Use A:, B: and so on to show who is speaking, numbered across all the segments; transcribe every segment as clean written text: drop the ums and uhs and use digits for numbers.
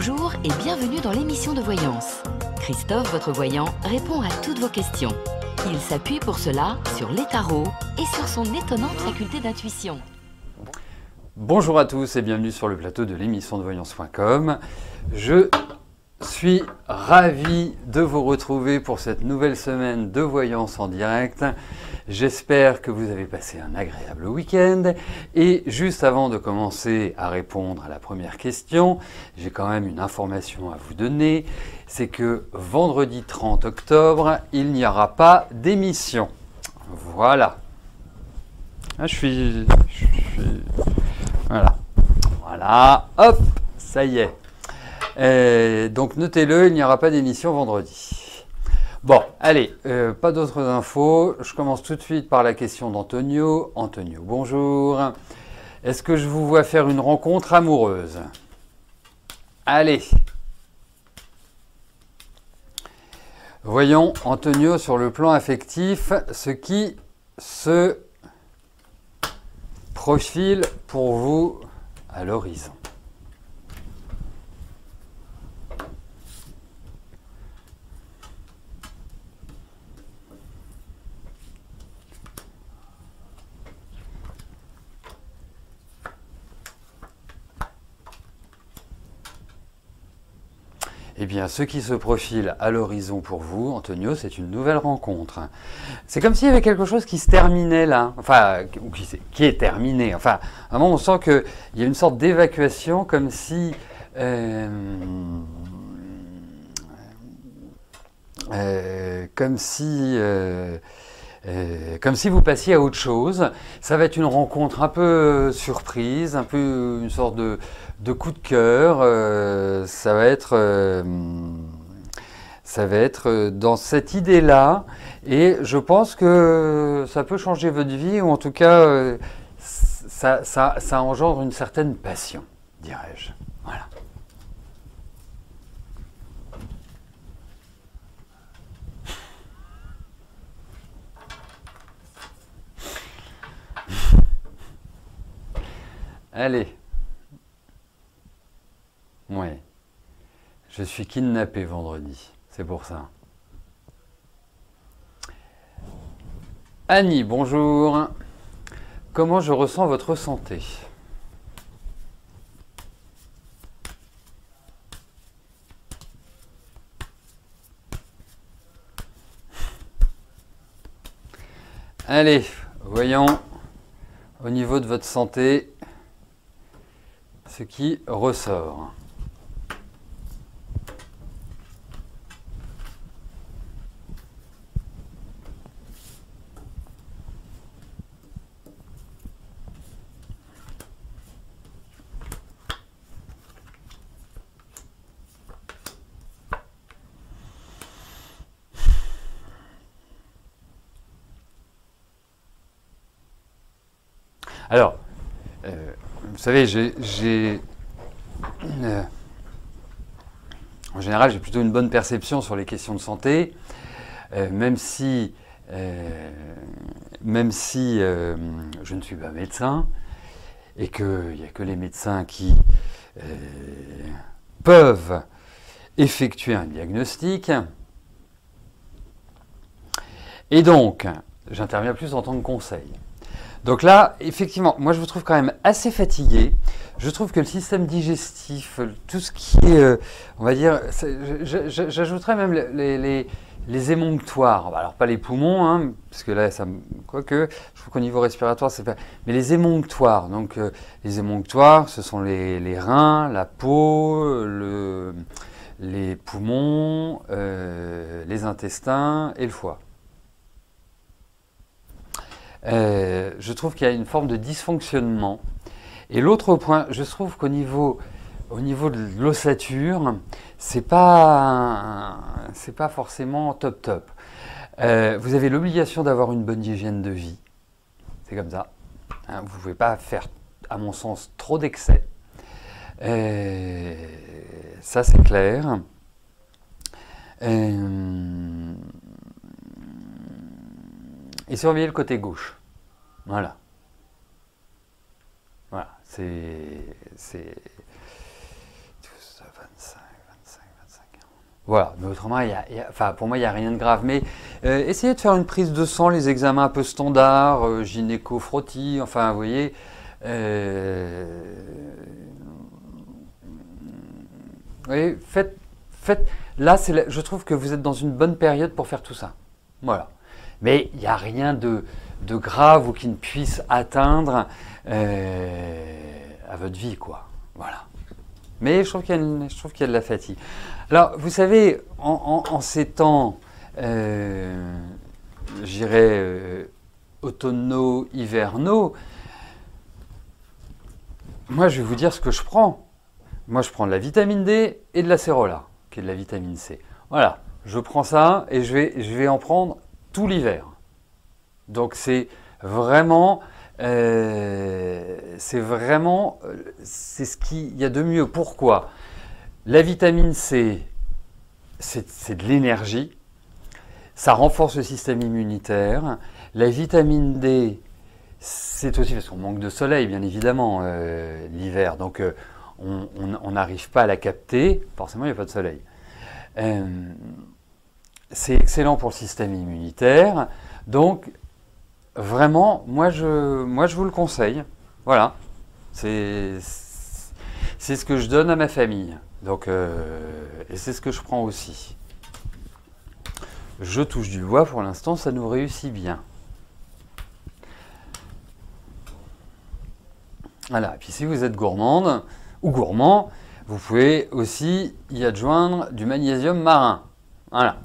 A: Bonjour et bienvenue dans l'émission de voyance. Christophe, votre voyant, répond à toutes vos questions. Il s'appuie pour cela sur les tarots et sur son étonnante faculté d'intuition.
B: Bonjour à tous et bienvenue sur le plateau de l'émission de voyance.com. Je suis ravi de vous retrouver pour cette nouvelle semaine de voyance en direct. J'espère que vous avez passé un agréable week-end. Et juste avant de commencer à répondre à la première question, j'ai quand même une information à vous donner. C'est que vendredi 30 octobre, il n'y aura pas d'émission. Voilà. Ah, Voilà, hop, ça y est. Donc notez-le, il n'y aura pas d'émission vendredi. Bon, allez, pas d'autres infos. Je commence tout de suite par la question d'Antonio. Antonio, bonjour. Est-ce que je vous vois faire une rencontre amoureuse? Allez. Voyons, Antonio, sur le plan affectif, ce qui se profile pour vous à l'horizon. Eh bien, ce qui se profile à l'horizon pour vous, Antonio, c'est une nouvelle rencontre. C'est comme s'il y avait quelque chose qui se terminait là, enfin, ou qui est terminé. Enfin, à un moment, on sent qu'il y a une sorte d'évacuation, comme si vous passiez à autre chose. Ça va être une rencontre un peu surprise, un peu une sorte de coup de cœur. Ça va être dans cette idée-là. Et je pense que ça peut changer votre vie, ou en tout cas, ça engendre une certaine passion, dirais-je. Voilà. Allez. Ouais. Je suis kidnappé vendredi. C'est pour ça. Annie, bonjour. Comment je ressens votre santé? Allez, voyons au niveau de votre santé ce qui ressort. Alors, vous savez, en général, j'ai plutôt une bonne perception sur les questions de santé, même si je ne suis pas médecin et qu'il n'y a que les médecins qui peuvent effectuer un diagnostic. Et donc, j'interviens plus en tant que conseil. Donc là, effectivement, moi je vous trouve quand même assez fatigué. Je trouve que le système digestif, tout ce qui est, on va dire, j'ajouterais même les émonctoires. Alors pas les poumons, hein, parce que là, quoique, je trouve qu'au niveau respiratoire, c'est pas... Mais les émonctoires, donc les émonctoires, ce sont les reins, la peau, les poumons, les intestins et le foie. Je trouve qu'il y a une forme de dysfonctionnement. Et l'autre point, je trouve qu'au niveau de l'ossature, c'est pas forcément top. Vous avez l'obligation d'avoir une bonne hygiène de vie. C'est comme ça. Hein, vous ne pouvez pas faire, à mon sens, trop d'excès. Ça, c'est clair. Et surveiller le côté gauche. Voilà. Voilà, c'est 12, 25. Voilà, mais autrement, enfin, pour moi, il n'y a rien de grave. Mais essayez de faire une prise de sang, les examens un peu standards, gynéco-frottis, enfin, vous voyez. Oui, là, je trouve que vous êtes dans une bonne période pour faire tout ça. Voilà. Mais il n'y a rien de grave ou qui ne puisse atteindre à votre vie, quoi. Voilà. Mais je trouve qu'il y a de la fatigue. Alors, vous savez, en ces temps, j'irais, automnaux, hivernaux, moi, je vais vous dire ce que je prends. Moi, je prends de la vitamine D et de l'acérola, qui est de la vitamine C. Voilà, je prends ça et je vais en prendre tout l'hiver. Donc, c'est vraiment c'est ce qu'il y a de mieux. Pourquoi? La vitamine C, c'est de l'énergie. Ça renforce le système immunitaire. La vitamine D, c'est aussi parce qu'on manque de soleil, bien évidemment, l'hiver. Donc, on n'arrive pas à la capter. Forcément, il n'y a pas de soleil. C'est excellent pour le système immunitaire. Donc, vraiment, moi je vous le conseille. Voilà. C'est ce que je donne à ma famille. Donc, et c'est ce que je prends aussi. Je touche du bois, pour l'instant, ça nous réussit bien. Voilà. Et puis si vous êtes gourmande ou gourmand, vous pouvez aussi y adjoindre du magnésium marin. Voilà.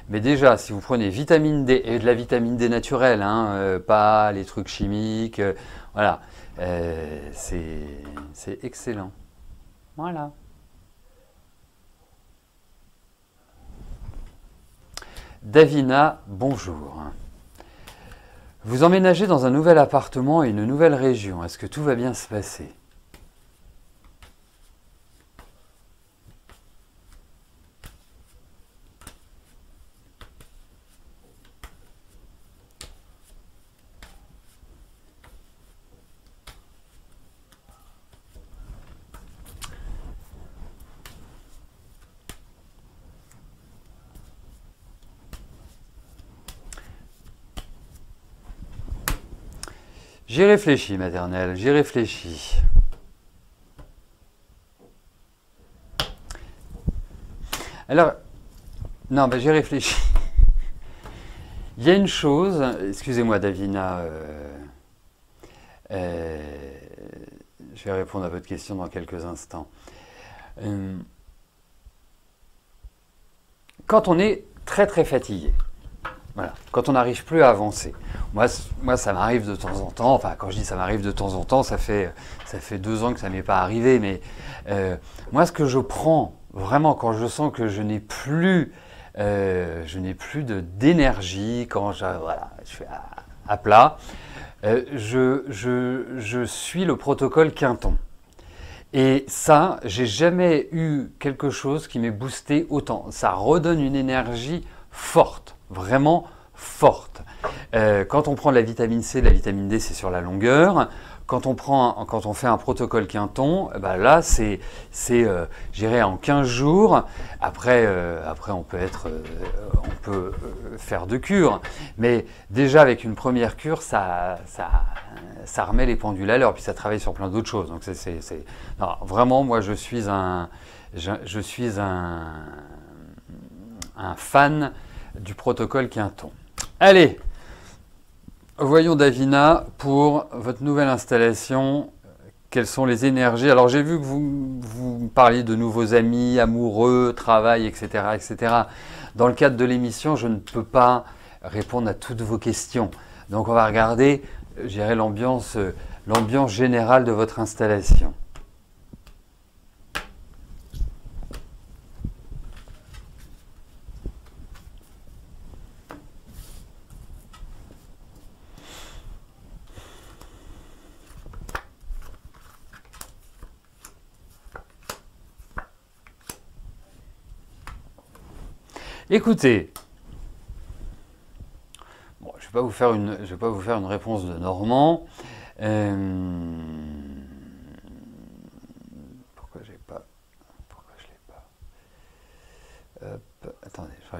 B: Mais déjà, si vous prenez vitamine D, et de la vitamine D naturelle, hein, pas les trucs chimiques, voilà, c'est excellent. Voilà. Davina, bonjour. Vous emménagez dans un nouvel appartement et une nouvelle région. Est-ce que tout va bien se passer? J'y réfléchis, maternelle, j'y réfléchis. Alors, non, ben j'y réfléchis. Il y a une chose, excusez-moi Davina, je vais répondre à votre question dans quelques instants. Quand on est très très fatigué, voilà, quand on n'arrive plus à avancer. Moi ça m'arrive de temps en temps, enfin quand je dis ça m'arrive de temps en temps, ça fait 2 ans que ça ne m'est pas arrivé, mais moi ce que je prends vraiment quand je sens que je n'ai plus d'énergie, quand voilà, je suis à plat, je suis le protocole Quinton. Et ça, j'ai jamais eu quelque chose qui m'ait boosté autant. Ça redonne une énergie forte, vraiment forte. Quand on prend de la vitamine C, de la vitamine D, c'est sur la longueur. Quand on fait un protocole Quinton, bah là, j'irai en 15 jours. Après on peut faire 2 cures. Mais déjà, avec une première cure, ça remet les pendules à l'heure. Puis ça travaille sur plein d'autres choses. Donc, non, vraiment, moi, je suis un fan du protocole Quinton. Allez! Voyons Davina, pour votre nouvelle installation, quelles sont les énergies? Alors j'ai vu que vous parliez de nouveaux amis, amoureux, travail, etc., etc. Dans le cadre de l'émission, je ne peux pas répondre à toutes vos questions. Donc on va regarder, je dirais, l'ambiance générale de votre installation. Écoutez, bon, je ne vais pas vous faire une réponse de Normand. Pourquoi je l'ai pas?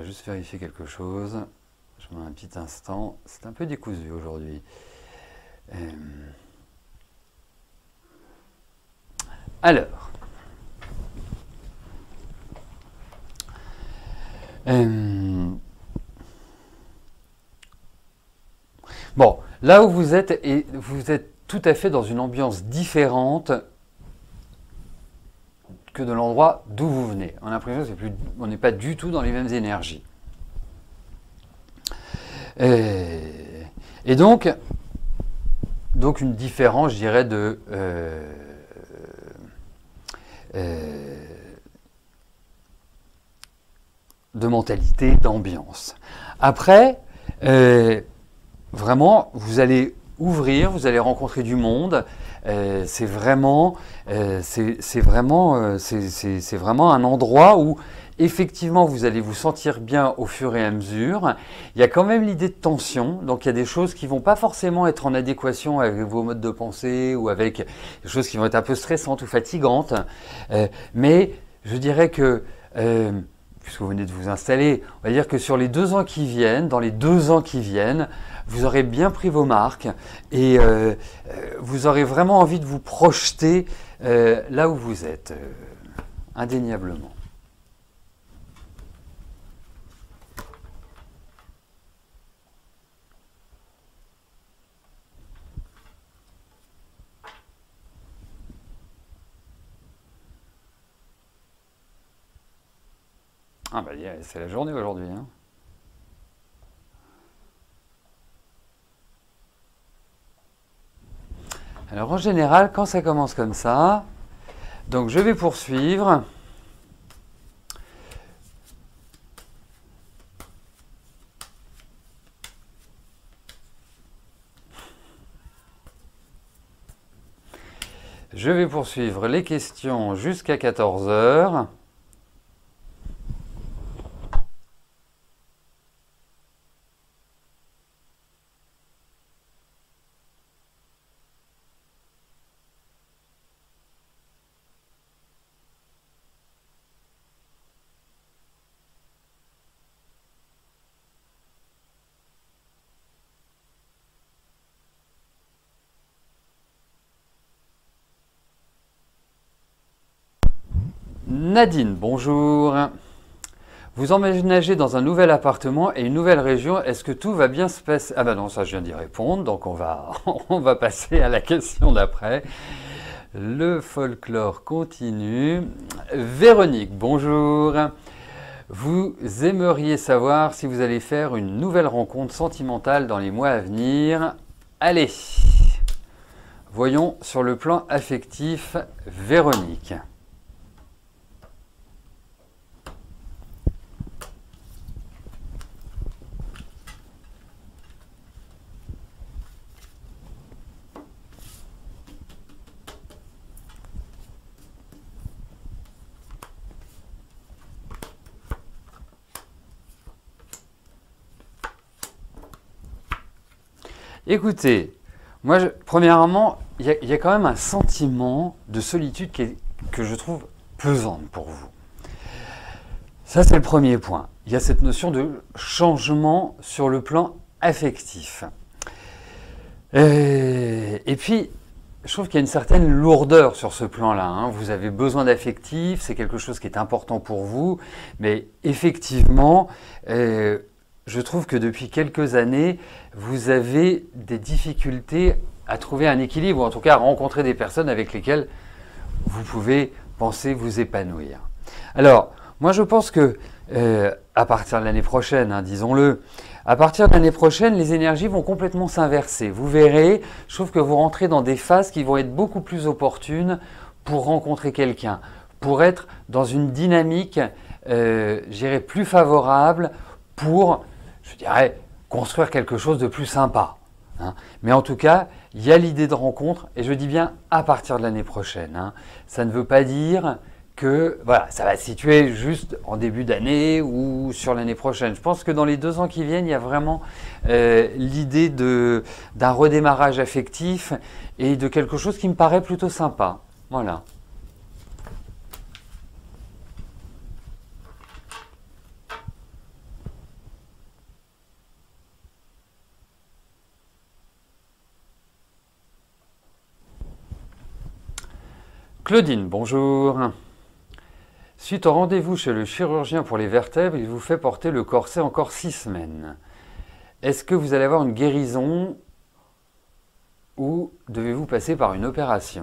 B: va juste vérifier quelque chose. Je mets un petit instant. C'est un peu décousu aujourd'hui. Alors. Bon, là où vous êtes, et vous êtes tout à fait dans une ambiance différente que de l'endroit d'où vous venez. On a l'impression qu'on n'est pas du tout dans les mêmes énergies. Et donc une différence, je dirais, de mentalité, d'ambiance. Après, vraiment, vous allez ouvrir, vous allez rencontrer du monde. C'est vraiment un endroit où effectivement vous allez vous sentir bien au fur et à mesure. Il y a quand même l'idée de tension, donc il y a des choses qui vont pas forcément être en adéquation avec vos modes de pensée ou avec des choses qui vont être un peu stressantes ou fatigantes. Mais je dirais que puisque vous venez de vous installer, on va dire que sur les 2 ans qui viennent, dans les 2 ans qui viennent, vous aurez bien pris vos marques et vous aurez vraiment envie de vous projeter là où vous êtes, indéniablement. Ah bah c'est la journée aujourd'hui, hein. Alors en général, quand ça commence comme ça, donc je vais poursuivre. Je vais poursuivre les questions jusqu'à 14 h. Nadine, bonjour. Vous emménagez dans un nouvel appartement et une nouvelle région. Est-ce que tout va bien se passer? Ah ben non, ça je viens d'y répondre, donc on va passer à la question d'après. Le folklore continue. Véronique, bonjour. Vous aimeriez savoir si vous allez faire une nouvelle rencontre sentimentale dans les mois à venir. Allez, voyons sur le plan affectif, Véronique. Écoutez, moi, premièrement, il y a quand même un sentiment de solitude que je trouve pesante pour vous. Ça, c'est le premier point. Il y a cette notion de changement sur le plan affectif. Et puis, je trouve qu'il y a une certaine lourdeur sur ce plan-là, hein. Vous avez besoin d'affectif, c'est quelque chose qui est important pour vous, mais effectivement, je trouve que depuis quelques années, vous avez des difficultés à trouver un équilibre, ou en tout cas à rencontrer des personnes avec lesquelles vous pouvez penser vous épanouir. Alors, moi je pense que à partir de l'année prochaine, hein, disons-le, à partir de l'année prochaine, les énergies vont complètement s'inverser. Vous verrez, je trouve que vous rentrez dans des phases qui vont être beaucoup plus opportunes pour rencontrer quelqu'un, pour être dans une dynamique, je dirais, plus favorable pour, je dirais, construire quelque chose de plus sympa, hein. Mais en tout cas, il y a l'idée de rencontre, et je dis bien à partir de l'année prochaine, hein. Ça ne veut pas dire que voilà, ça va se situer juste en début d'année ou sur l'année prochaine. Je pense que dans les 2 ans qui viennent, il y a vraiment l'idée d'un redémarrage affectif et de quelque chose qui me paraît plutôt sympa. Voilà. Claudine, bonjour. Suite au rendez-vous chez le chirurgien pour les vertèbres, il vous fait porter le corset encore 6 semaines. Est-ce que vous allez avoir une guérison ou devez-vous passer par une opération?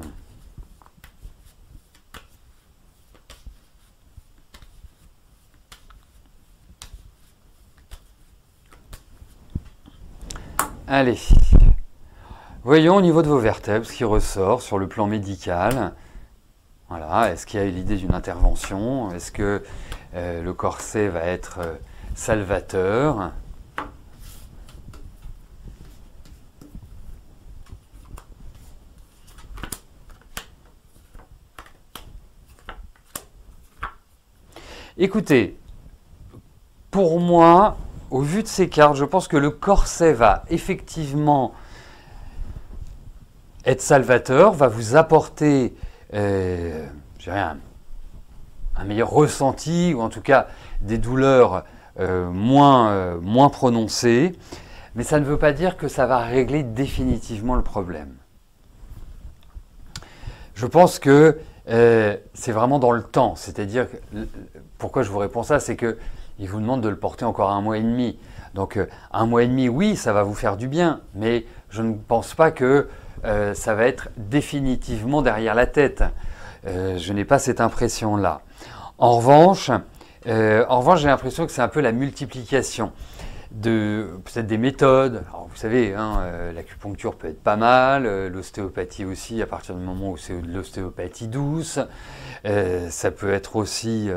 B: Allez, voyons au niveau de vos vertèbres ce qui ressort sur le plan médical. Voilà, est-ce qu'il y a l'idée d'une intervention? Est-ce que le corset va être salvateur? Écoutez, pour moi, au vu de ces cartes, je pense que le corset va effectivement être salvateur, va vous apporter je dirais un meilleur ressenti, ou en tout cas des douleurs moins prononcées, mais ça ne veut pas dire que ça va régler définitivement le problème. Je pense que c'est vraiment dans le temps, c'est-à-dire, pourquoi je vous réponds ça, c'est qu'il vous demande de le porter encore 1 mois et demi. Donc 1 mois et demi, oui, ça va vous faire du bien, mais je ne pense pas que ça va être définitivement derrière la tête. Je n'ai pas cette impression-là. En revanche, j'ai l'impression que c'est un peu la multiplication de peut-être des méthodes. Alors, vous savez, hein, l'acupuncture peut être pas mal, l'ostéopathie aussi, à partir du moment où c'est de l'ostéopathie douce. Ça peut être aussi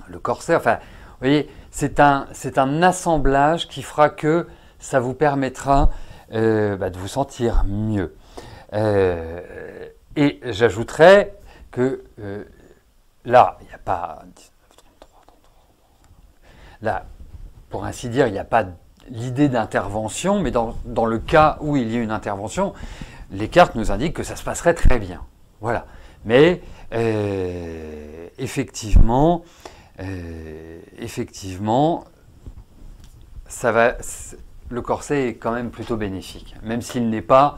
B: le corset. Enfin, vous voyez, c'est un assemblage qui fera que ça vous permettra de vous sentir mieux. Et j'ajouterais que là, il n'y a pas... Là, pour ainsi dire, il n'y a pas l'idée d'intervention, mais dans le cas où il y a une intervention, les cartes nous indiquent que ça se passerait très bien. Voilà. Mais effectivement, ça va... Le corset est quand même plutôt bénéfique, même s'il n'est pas,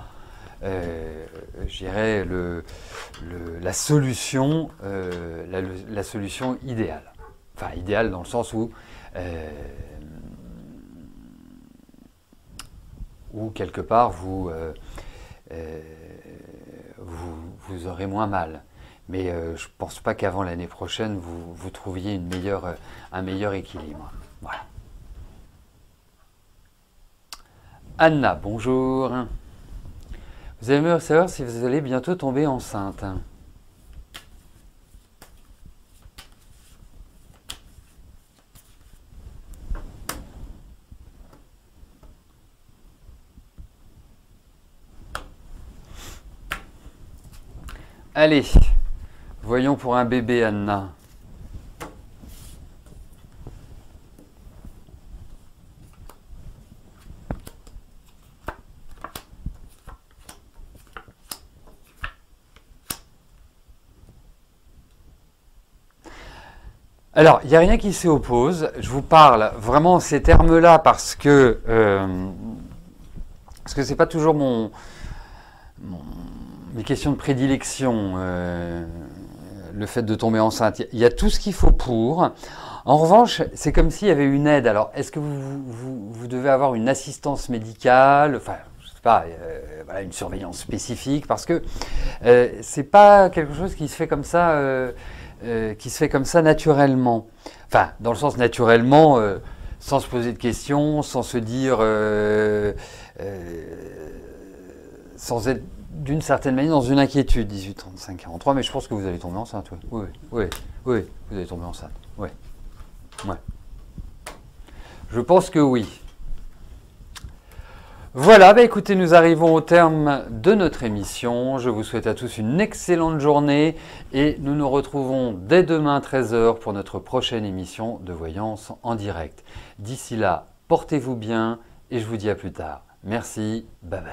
B: je dirais, la solution idéale. Enfin, idéale dans le sens où quelque part vous aurez moins mal. Mais je ne pense pas qu'avant l'année prochaine, vous trouviez un meilleur équilibre. Voilà. Anna, bonjour. Vous aimeriez savoir si vous allez bientôt tomber enceinte. Allez, voyons pour un bébé, Anna. Alors, il n'y a rien qui s'y oppose. Je vous parle vraiment ces termes-là parce que ce n'est pas toujours mes questions de prédilection, le fait de tomber enceinte. Il y a tout ce qu'il faut pour. En revanche, c'est comme s'il y avait une aide. Alors, est-ce que vous devez avoir une assistance médicale, enfin, je sais pas, voilà, une surveillance spécifique, parce que c'est pas quelque chose qui se fait comme ça. Naturellement. Enfin, dans le sens naturellement, sans se poser de questions, sans se dire, sans être d'une certaine manière dans une inquiétude. 18, 35, 43, mais je pense que vous allez tomber enceinte, oui. Oui, vous allez tomber enceinte, oui. Ouais. Je pense que oui. Voilà, écoutez, nous arrivons au terme de notre émission. Je vous souhaite à tous une excellente journée et nous nous retrouvons dès demain 13 h pour notre prochaine émission de Voyance en direct. D'ici là, portez-vous bien et je vous dis à plus tard. Merci, bye bye.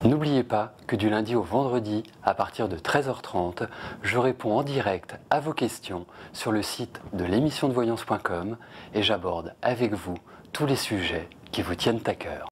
C: N'oubliez pas que du lundi au vendredi, à partir de 13h30, je réponds en direct à vos questions sur le site de l'émissiondevoyance.com et j'aborde avec vous tous les sujets qui vous tiennent à cœur.